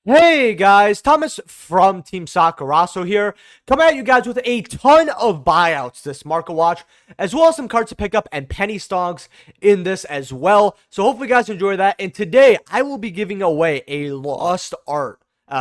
Hey guys, Thomas from Team Sakurasou here, coming at you guys with a ton of buyouts this market watch, as well as some cards to pick up and penny stocks in this as well. So hopefully you guys enjoy that. And today I will be giving away a lost art.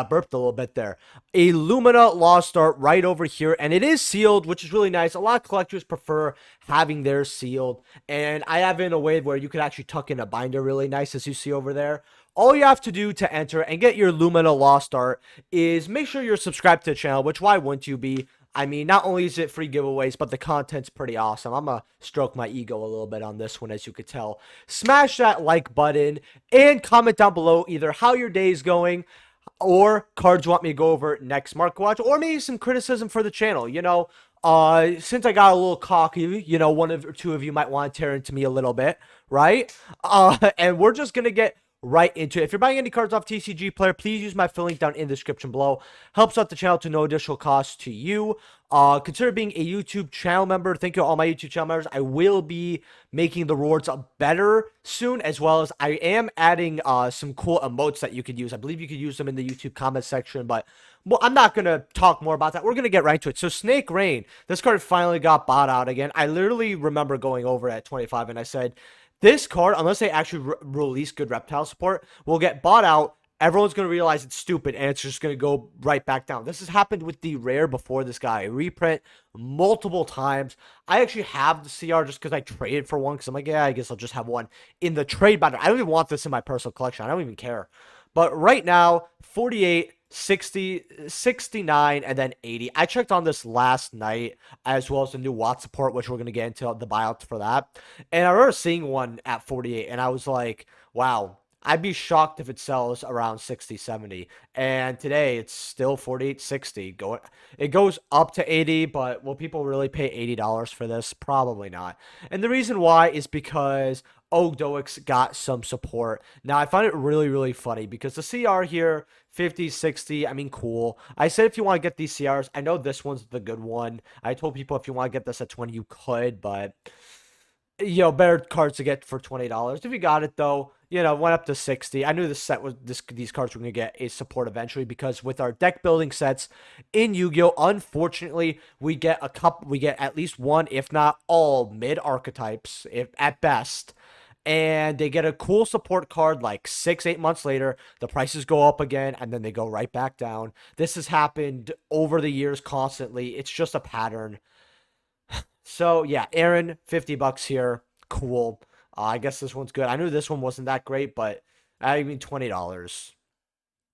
Burped a little bit there. A Lumina lost art right over here, and it is sealed, which is really nice. A lot of collectors prefer having theirs sealed, and I have it in a way where you could actually tuck in a binder really nice, as you see over there. All you have to do to enter and get your Lumina Lost Art is make sure you're subscribed to the channel, which why wouldn't you be? I mean, not only is it free giveaways, but the content's pretty awesome. I'm gonna stroke my ego a little bit on this one, as you could tell. Smash that like button and comment down below either how your day is going or cards you want me to go over next market watch, or maybe some criticism for the channel. Since I got a little cocky, one or two of you might want to tear into me a little bit, right? And we're just gonna get right into it. If you're buying any cards off TCG Player, please use my affiliate link down in the description below. Helps out the channel to no additional cost to you. Consider being a YouTube channel member. Thank you to all my YouTube channel members. I will be making the rewards better soon, as well as I am adding some cool emotes that you could use. I believe you could use them in the YouTube comment section, but well, I'm not going to talk more about that. We're going to get right into it. So Snake Rain, this card finally got bought out again. I literally remember going over at 25 and I said, this card, unless they actually release good reptile support, will get bought out. Everyone's going to realize it's stupid, and it's just going to go right back down. This has happened with the rare before this guy. Reprint multiple times. I actually have the CR just because I traded for one, because I'm like, yeah, I guess I'll just have one in the trade binder. I don't even want this in my personal collection. I don't even care. But right now, 48, 60, 69, and then 80. I checked on this last night, as well as the new Watt support, which we're going to get into the buyouts for that. And I remember seeing one at 48, and I was like, wow, I'd be shocked if it sells around 60, 70. And today, it's still 48, 60. It goes up to 80, but will people really pay $80 for this? Probably not. And the reason why is because Ogdoix got some support. Now, I find it really, really funny because the CR here, 50, 60, I mean, cool. I said if you want to get these CRs, I know this one's the good one. I told people if you want to get this at 20, you could, but, better cards to get for $20. If you got it, though, went up to 60. I knew these cards were going to get a support eventually because with our deck building sets in Yu-Gi-Oh, unfortunately, we get at least one, if not all, mid archetypes, if at best, and they get a cool support card like 6-8 months later. The prices go up again and then they go right back down. This has happened over the years constantly. It's just a pattern. So yeah, Aaron, $50 here. Cool. I guess this one's good. I knew this one wasn't that great, but I mean $20.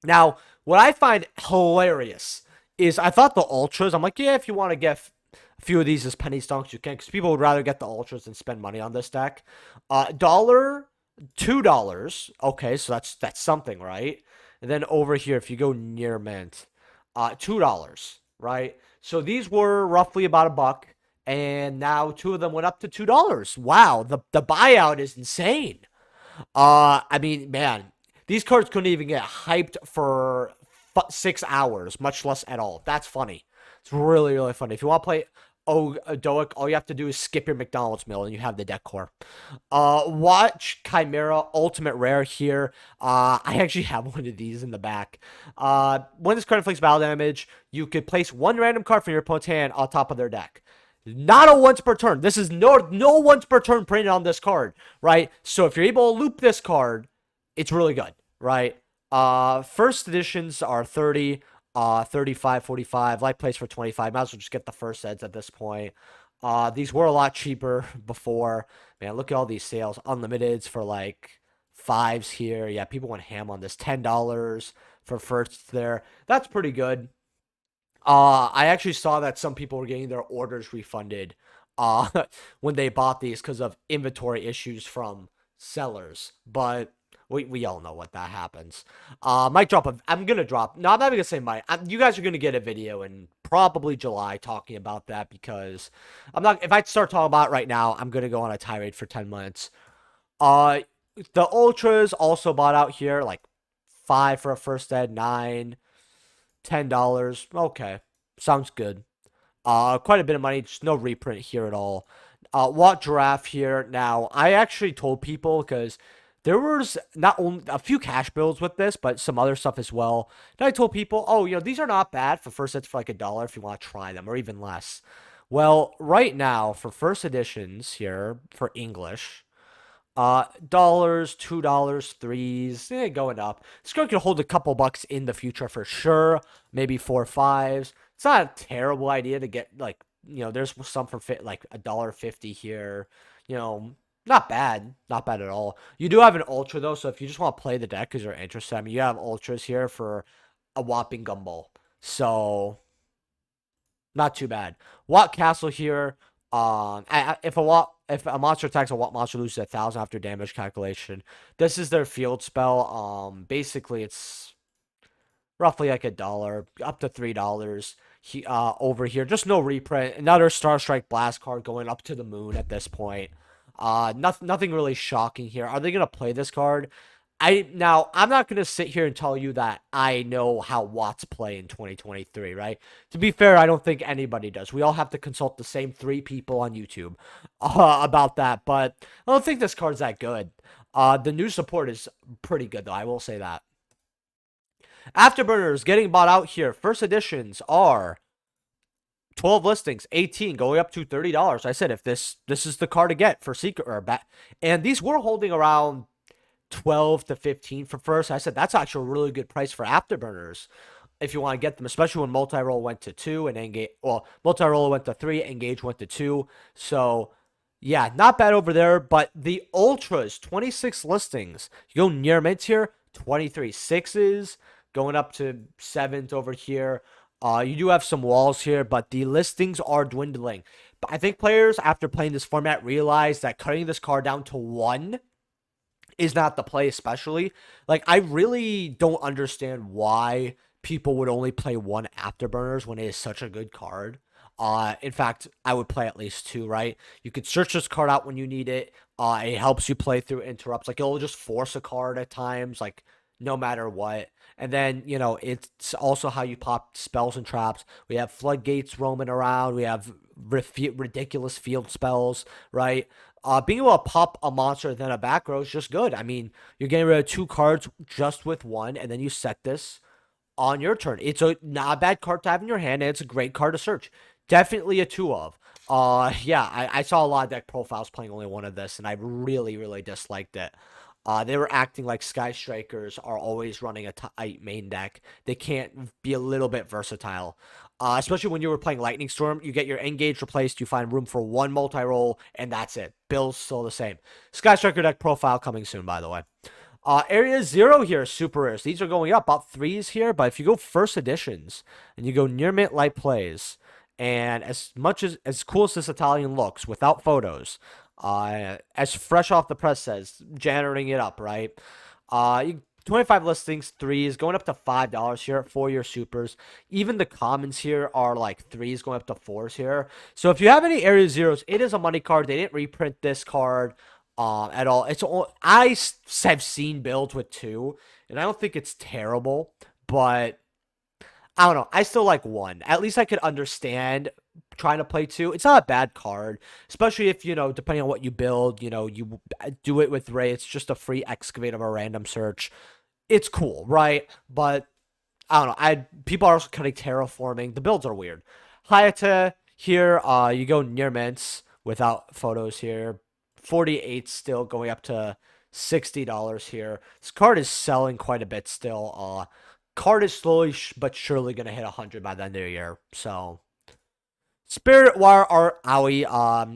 Now, what I find hilarious is I thought the ultras, I'm like, yeah, if you want to get a few of these as penny stonks, you can, because people would rather get the ultras than spend money on this deck. Dollar, $2. Okay, so that's something, right? And then over here, if you go near mint, $2, right? So these were roughly about a buck, and now two of them went up to $2. Wow, the buyout is insane. I mean, man, these cards couldn't even get hyped for 6 hours, much less at all. That's funny. It's really, really funny. If you want to play Doic, all you have to do is skip your McDonald's meal and you have the deck core. Watch Chimera Ultimate Rare here. I actually have one of these in the back. When this card inflicts battle damage, you could place one random card from your opponent's hand on top of their deck. Not a once per turn. This is no once per turn printed on this card, right? So if you're able to loop this card, it's really good, right? First editions are 30, 35, 45. Light plays for 25. Might as well just get the first eds at this point. These were a lot cheaper before. Man, look at all these sales. Unlimiteds for like fives here. Yeah, people went ham on this. $10 for firsts there. That's pretty good. I actually saw that some people were getting their orders refunded when they bought these because of inventory issues from sellers. But we all know what that happens. Might drop I'm gonna drop. No, I'm not even gonna say might. You guys are gonna get a video in probably July talking about that because I'm not. If I start talking about it right now, I'm gonna go on a tirade for 10 minutes. Uh, the ultras also bought out here, like 5 for a first ed, 9. $10. Okay. Sounds good. Quite a bit of money. Just no reprint here at all. Watt Giraffe here. Now, I actually told people because there was not only a few cash builds with this, but some other stuff as well. And I told people, oh, these are not bad for first sets for like $1 if you want to try them, or even less. Well, right now for first editions here for English, dollars, $2, threes, going up. This card could hold a couple bucks in the future for sure. Maybe 4 5s. It's not a terrible idea to get like, there's some for like $1.50 here. Not bad, not bad at all. You do have an ultra though, so if you just want to play the deck because you're interested, I mean, you have ultras here for a whopping gumball. So not too bad. Watt Castle here. If a monster attacks, a Watt monster loses 1,000 after damage calculation. This is their field spell. Basically it's roughly like $1 up to $3. Over here, just no reprint. Another Star Strike Blast card going up to the moon at this point. Nothing really shocking here. Are they gonna play this card? I'm not gonna sit here and tell you that I know how Watts play in 2023, right? To be fair, I don't think anybody does. We all have to consult the same 3 people on YouTube about that, but I don't think this card's that good. The new support is pretty good though, I will say that. Afterburners getting bought out here. First editions are 12 listings, 18 going up to $30. I said if this is the card to get for secret or bat, and these were holding around 12 to 15 for first. I said that's actually a really good price for Afterburners if you want to get them, especially when multi-roll went to 2 and engage. Well, multi-roll went to 3, engage went to 2. So yeah, not bad over there. But the ultras, 26 listings. You go near mint here, 23 6s going up to 7s over here. You do have some walls here, but the listings are dwindling. But I think players, after playing this format, realize that cutting this card down to 1 is not the play, especially. Like, I really don't understand why people would only play 1 Afterburners when it is such a good card. In fact, I would play at least 2, right? You could search this card out when you need it. It helps you play through interrupts. Like, it'll just force a card at times, like, no matter what. And then, it's also how you pop spells and traps. We have floodgates roaming around. We have ridiculous field spells, right? Being able to pop a monster and then a back row is just good. I mean, you're getting rid of 2 cards just with 1, and then you set this on your turn. It's not a bad card to have in your hand, and it's a great card to search. Definitely a 2 of. Yeah, I saw a lot of deck profiles playing only 1 of this, and I really, really disliked it. They were acting like Sky Strikers are always running a tight main deck. They can't be a little bit versatile. Especially when you were playing Lightning Storm, you get your Engage replaced, you find room for 1 multi-roll, and that's it. Bill's still the same. Sky Striker deck profile coming soon, by the way. Area 0 here, super rares. These are going up, about 3s here, but if you go first editions, and you go near mint light plays, and as cool as this Italian looks, without photos, as fresh off the press says, janitoring it up, right? 25 listings, 3s, going up to $5 here for your supers. Even the commons here are like 3s going up to 4s here. So if you have any Area 0s, it is a money card. They didn't reprint this card at all. I have seen builds with 2, and I don't think it's terrible, but I don't know. I still like 1. At least I could understand trying to play 2. It's not a bad card, especially if, depending on what you build, you do it with Ray. It's just a free excavate of a random search. It's cool, right? But I don't know. People are also cutting terraforming. The builds are weird. Hayate here, you go near mints without photos here. 48 still going up to $60 here. This card is selling quite a bit still. Card is slowly but surely going to hit 100 by the end of the year. So, Spirit Wire Art Aoi.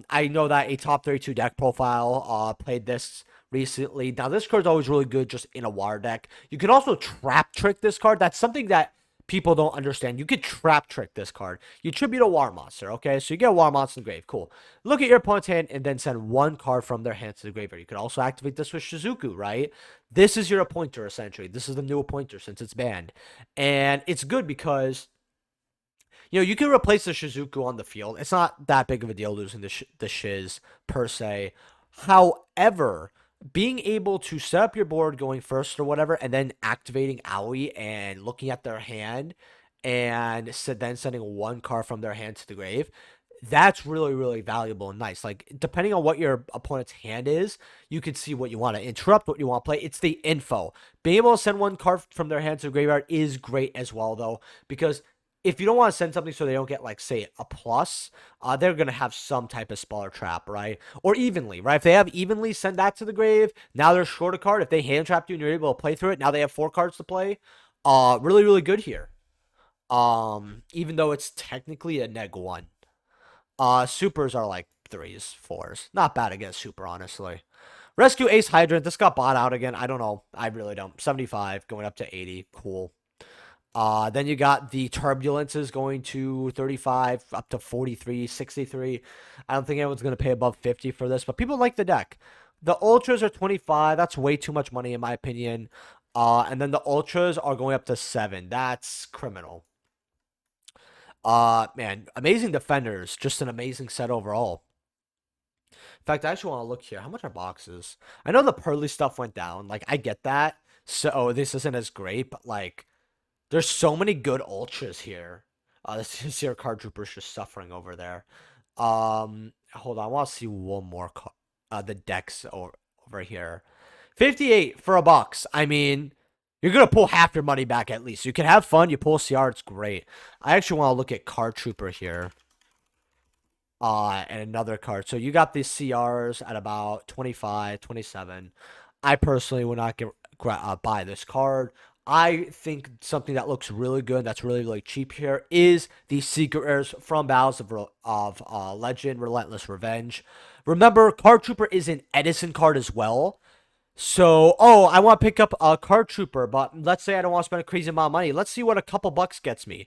I know that a top 32 deck profile played this recently. Now, this card's always really good just in a Wire deck. You can also trap trick this card. That's something that people don't understand. You could trap trick this card. You tribute a War Monster, okay? So you get a War Monster in the grave. Cool. Look at your opponent's hand and then send 1 card from their hand to the graveyard. You could also activate this with Shizuku, right? This is your appointer, essentially. This is the new appointer since it's banned. And it's good because, you can replace the Shizuku on the field. It's not that big of a deal losing the Shiz, per se. However, being able to set up your board going first or whatever, and then activating Aoi and looking at their hand, and then sending 1 card from their hand to the grave, that's really, really valuable and nice. Like, depending on what your opponent's hand is, you can see what you want to interrupt, what you want to play. It's the info. Being able to send one card from their hand to the graveyard is great as well, though, because if you don't want to send something so they don't get, like, say, a plus, they're going to have some type of spell or trap, right? Or evenly, right? If they have evenly, send that to the grave. Now they're short a card. If they hand trapped you and you're able to play through it, now they have 4 cards to play. Really, really good here. Even though it's technically a -1. Supers are like 3s, 4s. Not bad against super, honestly. Rescue Ace Hydrant. This got bought out again. I don't know. I really don't. 75 going up to 80. Cool. Then you got the Turbulences going to 35 up to 43, 63. I don't think anyone's going to pay above 50 for this, but people like the deck. The Ultras are 25. That's way too much money in my opinion. And then the Ultras are going up to 7. That's criminal. Man, amazing defenders. Just an amazing set overall. In fact, I actually want to look here. How much are boxes? I know the Pearly stuff went down. Like, I get that. So, this isn't as great, but, like, there's so many good ultras here. This is your card trooper's just suffering over there. Hold on. I want to see one more the decks over here. 58 for a box. I mean, you're going to pull half your money back at least. You can have fun. You pull CR, it's great. I actually want to look at card trooper here. And another card. So you got these CRs at about 25, 27. I personally would not buy this card. I think something that looks really good, that's really, really cheap here, is the Secret Rares from Battles of Legend, Relentless Revenge. Remember, Card Trooper is an Edison card as well. So, I want to pick up a Card Trooper, but let's say I don't want to spend a crazy amount of money. Let's see what a couple bucks gets me.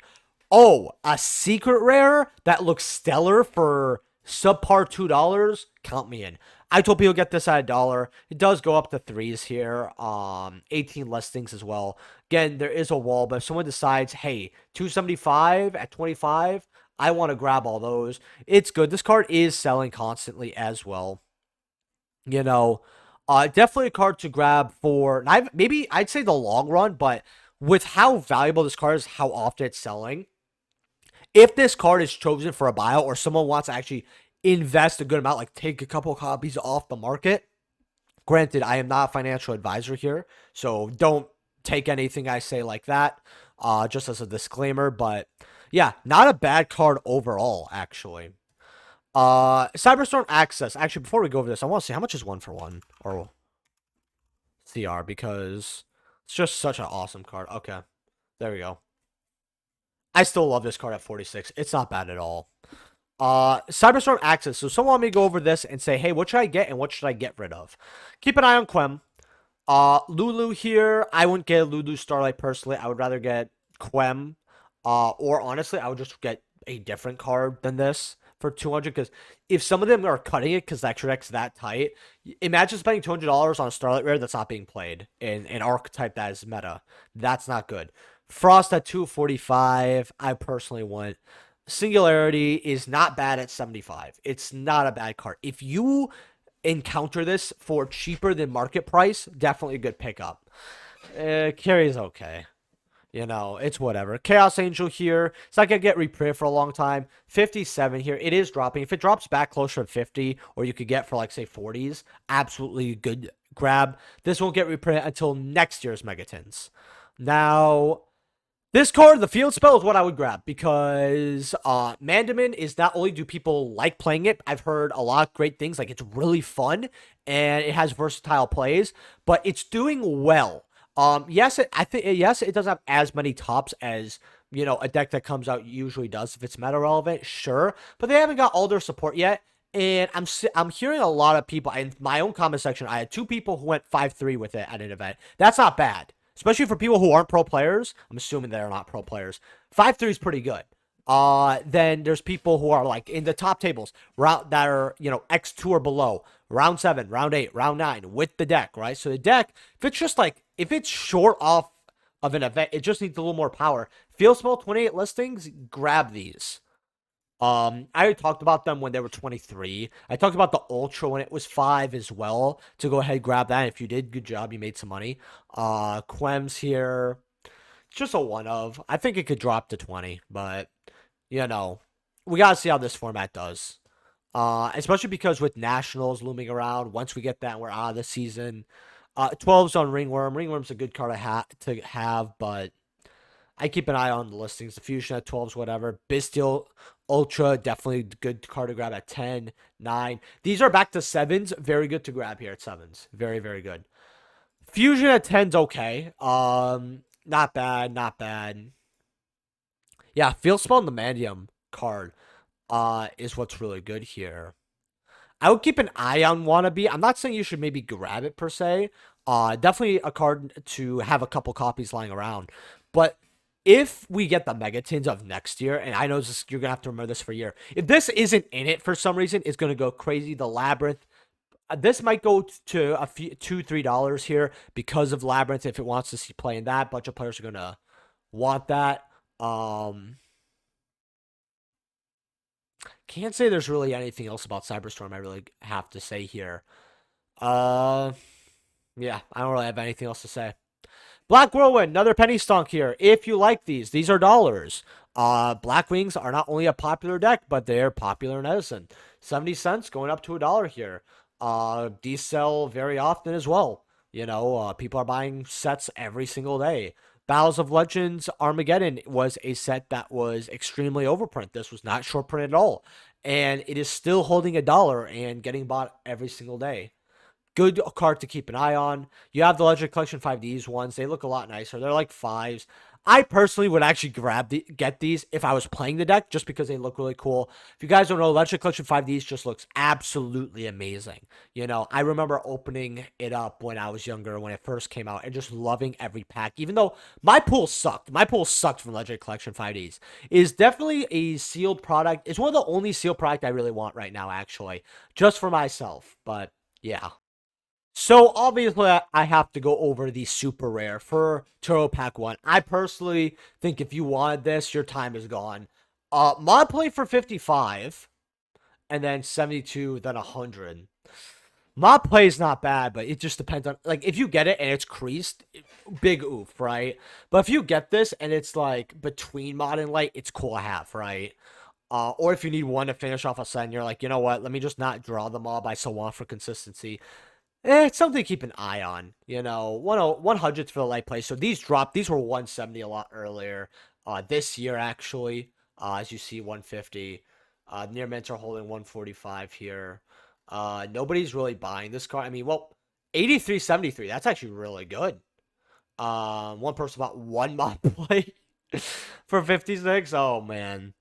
A Secret Rare that looks stellar for subpar $2. Count me in. I told people get this at $1. It does go up to 3s here. 18 listings as well. Again, there is a wall, but if someone decides, hey, 275 at 25, I want to grab all those. It's good. This card is selling constantly as well. You know, definitely a card to grab for maybe I'd say the long run, but with how valuable this card is, how often it's selling. If this card is chosen for a buyout or someone wants to actually invest a good amount, like take a couple copies off the market. Granted, I am not a financial advisor here, so don't take anything I say like that, just as a disclaimer. But yeah, not a bad card overall, actually. Cyberstorm Access. Actually, before we go over this, I want to see how much is 1-for-1 or CR, because it's just such an awesome card. Okay, there we go. I still love this card at 46. It's not bad at all. Cyberstorm Access. So someone want me to go over this and say, hey, what should I get and what should I get rid of? Keep an eye on Quem. Lulu here. I wouldn't get Lulu Starlight personally. I would rather get Quem. Or honestly, I would just get a different card than this for 200, because if some of them are cutting it because the extra deck's that tight, imagine spending $200 on a Starlight Rare that's not being played in an archetype that is meta. That's not good. Frost at 245, I personally want. Singularity is not bad at 75. It's not a bad card. If you encounter this for cheaper than market price, definitely a good pickup. Carry is okay. You know, it's whatever. Chaos Angel here. It's not going to get reprinted for a long time. 57 here. It is dropping. If it drops back closer to 50, or you could get for, like, say, 40s, absolutely good grab. This won't get reprinted until next year's Megatons. Now, this card, the Field Spell, is what I would grab, because Mandamin is not only do people like playing it, I've heard a lot of great things, like it's really fun, and it has versatile plays, but it's doing well. Yes, it doesn't have as many tops as, you know, a deck that comes out usually does if it's meta relevant, sure, but they haven't got all their support yet. And I'm hearing a lot of people in my own comment section. I had 2 people who went 5-3 with it at an event. That's not bad, especially for people who aren't pro players. I'm assuming they're not pro players. 5-3 is pretty good. Then there's people who are like in the top tables that are, you know, X2 or below, round 7, round 8, round 9 with the deck, right? So the deck, if it's short off of an event, it just needs a little more power. Field Spell 28 listings, grab these. I already talked about them when they were 23. I talked about the Ultra when it was 5 as well. To go ahead and grab that. If you did, good job. You made some money. Quem's here. It's just a one of. I think it could drop to 20, but, you know, we gotta see how this format does. Especially because with nationals looming around, once we get that, we're out of the season. 12's on Ringworm. Ringworm's a good card to have, but I keep an eye on the listings. The Fusion at 12's, whatever. Bisteel Ultra, definitely good card to grab at 10, 9. These are back to 7s. Very good to grab here at 7s. Very, very good. Fusion at 10's okay. Not bad, not bad. Yeah, Field Spell and the Mandium card is what's really good here. I would keep an eye on Wannabe. I'm not saying you should maybe grab it per se. Definitely a card to have a couple copies lying around. But if we get the Megatins of next year, and I know this, you're going to have to remember this for a year. If this isn't in it for some reason, it's going to go crazy. The Labyrinth. This might go to a few, $2-3 here because of Labyrinth. If it wants to see playing that, a bunch of players are going to want that. Can't say there's really anything else about Cyberstorm I really have to say here. Yeah, I don't really have anything else to say. Black Whirlwind, another penny stonk here. If you like these are dollars. Black Wings are not only a popular deck, but they're popular in Edison. 70 cents going up to $1 here. These sell very often as well. You know, people are buying sets every single day. Battles of Legends Armageddon was a set that was extremely overprint. This was not short print at all. And it is still holding $1 and getting bought every single day. Good card to keep an eye on. You have the Legend Collection 5Ds ones. They look a lot nicer. They're like 5s. I personally would actually get these if I was playing the deck just because they look really cool. If you guys don't know, Legend Collection 5Ds just looks absolutely amazing. You know, I remember opening it up when I was younger, when it first came out, and just loving every pack. Even though my pool sucked. My pool sucked from Legend Collection 5Ds. It is definitely a sealed product. It's one of the only sealed product I really want right now, actually. Just for myself. But, yeah. So obviously I have to go over the super rare for Turbo Pack 1. I personally think if you wanted this, your time is gone. Mod play for 55 and then 72, then 100. Mod play is not bad, but it just depends on, like, if you get it and it's creased, big oof, right? But if you get this and it's like between mod and light, it's cool to have, right? Or if you need one to finish off a set and you're like, you know what, let me just not draw the mob I so want for consistency. It's something to keep an eye on. You know, 100's for the light play. So these dropped. These were 170 a lot earlier. This year, actually, as you see, 150. Near mints are holding 145 here. Nobody's really buying this card. I mean, well, 83.73. That's actually really good. One person bought one mod play for 56. Oh, man.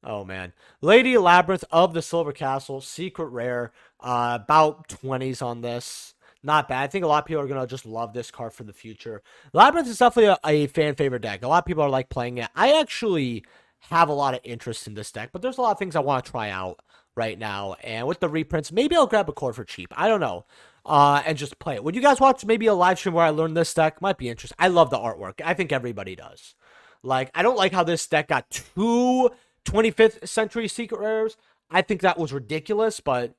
Oh, man. Lady Labyrinth of the Silver Castle, secret rare. About 20s on this. Not bad. I think a lot of people are going to just love this card for the future. Labyrinth is definitely a fan favorite deck. A lot of people are like playing it. I actually have a lot of interest in this deck, but there's a lot of things I want to try out right now. And with the reprints, maybe I'll grab a core for cheap. I don't know. And just play it. Would you guys watch maybe a live stream where I learn this deck? Might be interesting. I love the artwork. I think everybody does. Like, I don't like how this deck got 2 25th century secret rares. I think that was ridiculous, but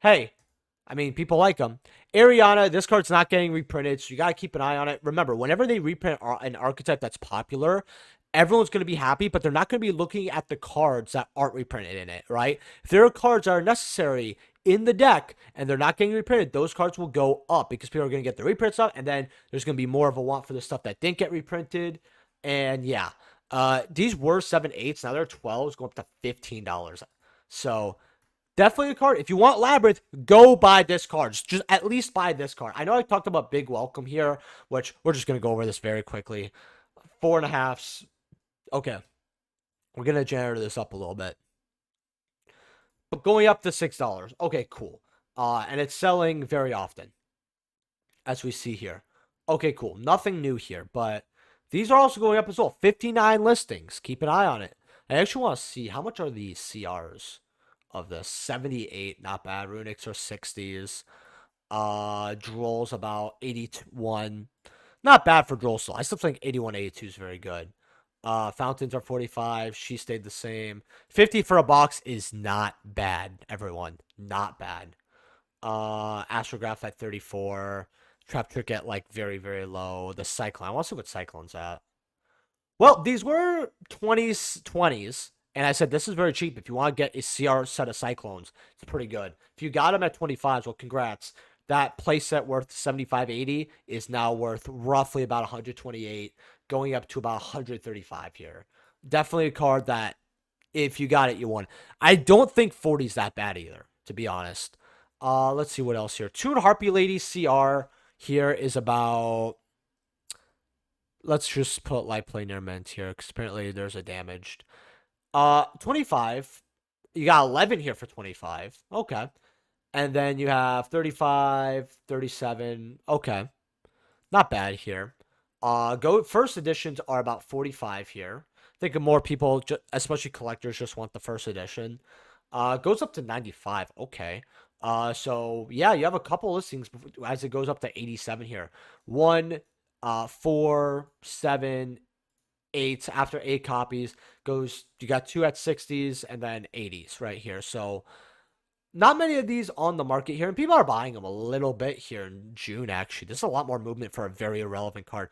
hey, I mean, people like them. Ariana, this card's not getting reprinted, so you got to keep an eye on it. Remember, whenever they reprint an archetype that's popular, everyone's going to be happy, but they're not going to be looking at the cards that aren't reprinted in it, right? If there are cards that are necessary in the deck and they're not getting reprinted, those cards will go up because people are going to get the reprint stuff, and then there's going to be more of a want for the stuff that didn't get reprinted. And yeah, these were 7/8s. Now they're 12s, going up to $15. So definitely a card. If you want Labyrinth, go buy this card. Just at least buy this card. I know I talked about Big Welcome here, which we're just going to go over this very quickly. 4.5s. Okay. We're going to generate this up a little bit. But going up to $6. Okay, cool. And it's selling very often, as we see here. Okay, cool. Nothing new here, but these are also going up as well. 59 listings. Keep an eye on it. I actually want to see how much are these CRs of this. 78, not bad. Runics are 60s. Droll's about 81. Not bad for Droll still. I still think 81, 82 is very good. Fountains are 45. She stayed the same. 50 for a box is not bad, everyone. Not bad. Astrograph at 34. Trap Trick at like very, very low. The Cyclone. I want to see what Cyclone's at. Well, these were 20s, And I said, this is very cheap. If you want to get a CR set of Cyclones, it's pretty good. If you got them at 25s, well, congrats. That playset worth 75.80 is now worth roughly about 128, going up to about 135 here. Definitely a card that if you got it, you won. I don't think 40 is that bad either, to be honest. Let's see what else here. Toon Harpy Lady CR here is about. Let's just put light play near mint here, because apparently there's a damaged. 25. You got 11 here for 25. Okay. And then you have 35, 37. Okay. Not bad here. Go first editions are about 45 here. I think more people, especially collectors, just want the first edition. Goes up to 95. Okay. So yeah, you have a couple listings as it goes up to 87 here. 1, 4, 7, 8. After 8 copies goes, you got 2 at 60s and then 80s right here. So not many of these on the market here, and people are buying them a little bit here in June, actually. This is a lot more movement for a very irrelevant card.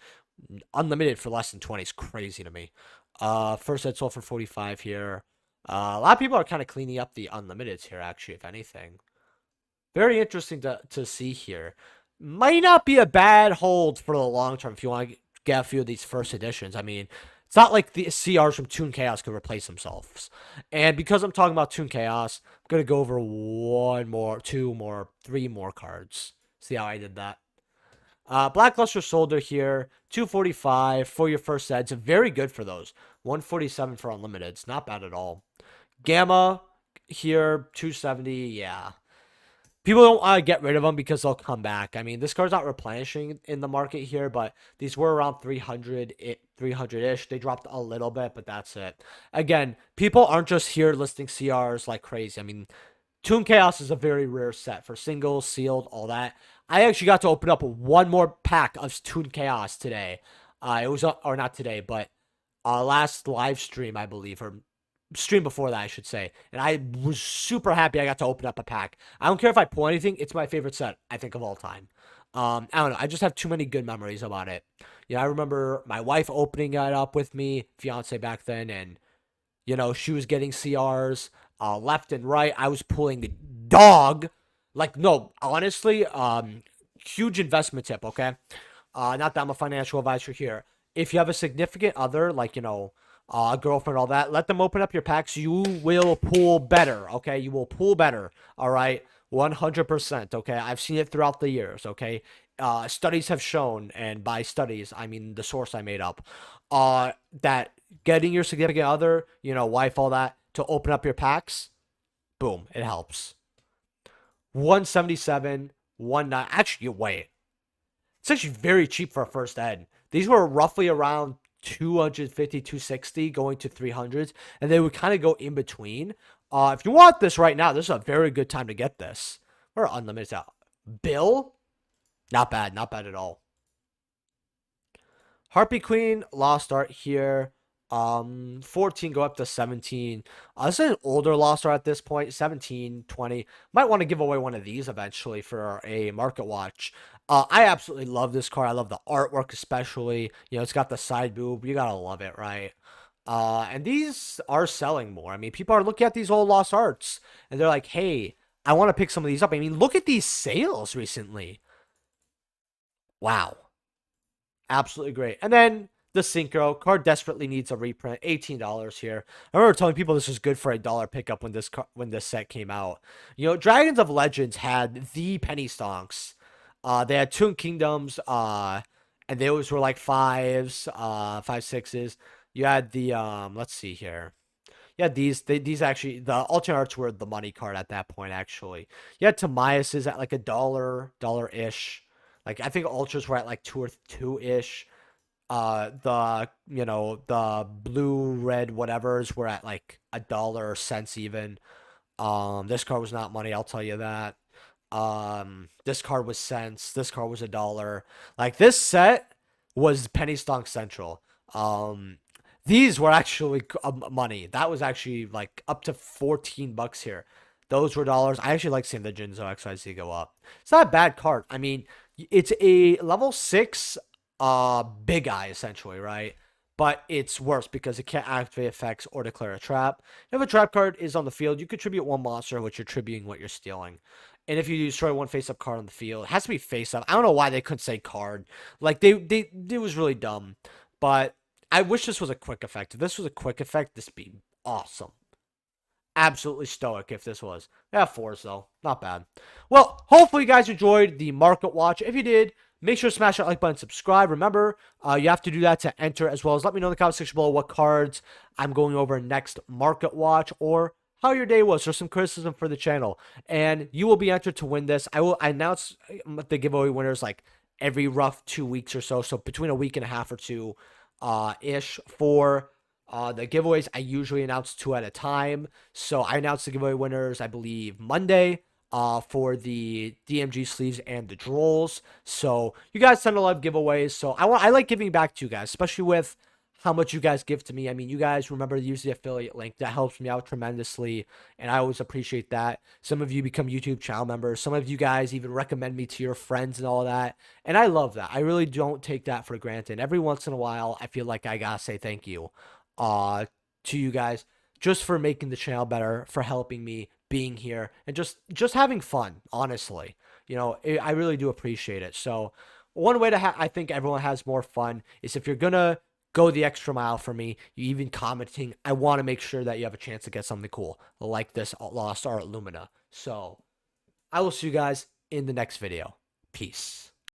Unlimited for less than 20 is crazy to me. First set sold for 45 here. A lot of people are kind of cleaning up the unlimiteds here, actually, if anything. Very interesting to see here. Might not be a bad hold for the long term if you want to get a few of these first editions. I mean, it's not like the CRs from Toon Chaos could replace themselves. And because I'm talking about Toon Chaos, I'm going to go over 1 more, 2 more, 3 more cards. See how I did that? Blackluster Soldier here, 245 for your first set. It's very good for those. 147 for unlimiteds. Not bad at all. Gamma here, 270. Yeah. People don't want to get rid of them because they'll come back. I mean, this card's not replenishing in the market here, but these were around 300-ish. They dropped a little bit, but that's it. Again, people aren't just here listing CRs like crazy. I mean, Toon Chaos is a very rare set for singles, sealed, all that. I actually got to open up 1 more pack of Toon Chaos today. It was, or not today, but last live stream, I believe, or stream before that, I should say. And I was super happy I got to open up a pack. I don't care if I pull anything. It's my favorite set, I think, of all time. I don't know. I just have too many good memories about it. You know, I remember my wife opening it up with me, fiance back then, and, you know, she was getting CRs left and right. I was pulling the dog. Like, no, honestly, huge investment tip, okay? Not that I'm a financial advisor here. If you have a significant other, like, you know, girlfriend, all that, let them open up your packs. You will pull better, okay? You will pull better, all right? 100%, okay? I've seen it throughout the years, okay? Studies have shown, and by studies, I mean the source I made up, that getting your significant other, you know, wife, all that, to open up your packs, boom, it helps. 177, 19. Actually, wait. It's actually very cheap for a first ed. These were roughly around 250, 260 going to 300s, and they would kind of go in between. If you want this right now, this is a very good time to get this. We're unlimited out. Bill, not bad at all. Harpy Queen, Lost Art here. 14 go up to 17. This is an older Lost Art at this point, 17, 20. Might want to give away one of these eventually for a market watch. I absolutely love this card. I love the artwork especially. You know, it's got the side boob. You gotta love it, right? And these are selling more. I mean, people are looking at these old Lost Arts, and they're like, hey, I want to pick some of these up. I mean, look at these sales recently. Wow. Absolutely great. And then the Synchro card desperately needs a reprint. $18 here. I remember telling people this was good for $1 pickup when this set came out. You know, Dragons of Legends had the penny stonks. They had Toon Kingdoms, and those were like 5s, 5, 6s. You had the let's see here. Yeah, these actually, the alternate arts were the money card at that point. Actually, you had Tamias's at like $1 ish. Like I think ultras were at like 2 or 2 ish. The, you know, the blue, red, whatevers were at like $1 even. This card was not money, I'll tell you that. This card was cents. This card was $1. Like this set was penny stonk central. These were actually money. That was actually like up to $14 here. Those were dollars. I actually like seeing the Jinzo XYZ go up. It's not a bad card. I mean, it's a level 6 big eye essentially, right? but it's worse because it can't activate effects or declare a trap. If a trap card is on the field, you contribute one monster, which you're tributing what you're stealing. And if you destroy one face-up card on the field, it has to be face-up. I don't know why they couldn't say card. Like, it was really dumb. But I wish this was a quick effect. If this was a quick effect, this would be awesome. Absolutely stoic if this was. Yeah, fours though. Not bad. Well, hopefully you guys enjoyed the market watch. If you did, make sure to smash that like button, subscribe. Remember, you have to do that to enter, as well as let me know in the comment section below what cards I'm going over next market watch, or how your day was, or some criticism for the channel. And you will be entered to win this. I announce the giveaway winners like every rough 2 weeks or so. So between a week and a half or two ish for the giveaways. I usually announce 2 at a time. So I announced the giveaway winners, I believe, Monday for the DMG sleeves and the drolls. So you guys send a lot of giveaways. So I like giving back to you guys, especially with how much you guys give to me. I mean, you guys remember to use the affiliate link. That helps me out tremendously, and I always appreciate that. Some of you become YouTube channel members. Some of you guys even recommend me to your friends and all that, and I love that. I really don't take that for granted. Every once in a while, I feel like I gotta say thank you uh, to you guys just for making the channel better, for helping me, being here, and just having fun, honestly. I really do appreciate it. So one way to I think everyone has more fun is if you're gonna go the extra mile for me, you even commenting, I want to make sure that you have a chance to get something cool like this Lost Art Lumina. So I will see you guys in the next video. Peace.